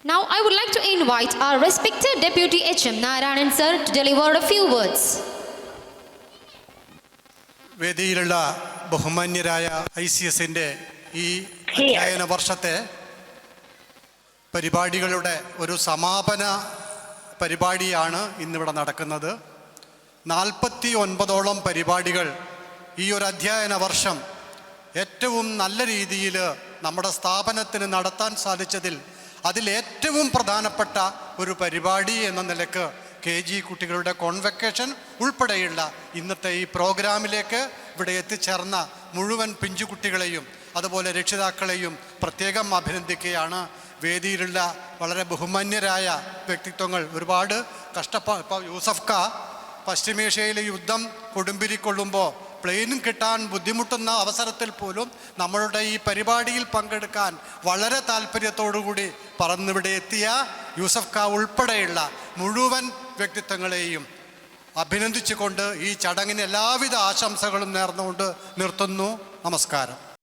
Now I would like to invite our respected Deputy HM Narayanan sir to deliver a few words. വേദിയിലുള്ള ബഹുമാന്യരായ ICSന്റെ ഈ അധ്യയന വർഷത്തെ പരിപാടികളുടെ ഒരു സമാപന പരിപാടിയാണ് ഇന്നിവിടെ നടക്കുന്നത്. 49ഓളം പരിപാടികൾ ഈ ഒരു അധ്യയന വർഷം ഏറ്റവും നല്ല രീതിയിൽ നമ്മുടെ സ്ഥാപനത്തിന് നടത്താൻ സാധിച്ചതിൽ അതിലേറ്റവും പ്രധാനപ്പെട്ട ഒരു പരിപാടി എന്ന നിലക്ക് KG കുട്ടികളുടെ കോൺവെക്കേഷൻ ഉൾപ്പെടെയുള്ള ഇന്നത്തെ ഈ പ്രോഗ്രാമിലേക്ക് ഇവിടെ എത്തിച്ചേർന്ന മുഴുവൻ പിഞ്ചുകുട്ടികളെയും അതുപോലെ രക്ഷിതാക്കളെയും പ്രത്യേകം അഭിനന്ദിക്കുകയാണ്. വേദിയിലുള്ള വളരെ ബഹുമാന്യരായ വ്യക്തിത്വങ്ങൾ ഒരുപാട് ഇപ്പോൾ യൂസഫ് ക പശ്ചിമേഷ്യയിലെ യുദ്ധം കൊടുമ്പിരിക്കൊള്ളുമ്പോൾ പ്ലെയിനും കിട്ടാൻ ബുദ്ധിമുട്ടുന്ന അവസരത്തിൽ പോലും നമ്മളുടെ ഈ പരിപാടിയിൽ പങ്കെടുക്കാൻ വളരെ താല്പര്യത്തോടുകൂടി പറന്നിവിടെ എത്തിയ യൂസഫ് ക ഉൾപ്പെടെയുള്ള മുഴുവൻ വ്യക്തിത്വങ്ങളെയും അഭിനന്ദിച്ചുകൊണ്ട് ഈ ചടങ്ങിന് എല്ലാവിധ ആശംസകളും നേർന്നുകൊണ്ട് നിർത്തുന്നു. നമസ്കാരം.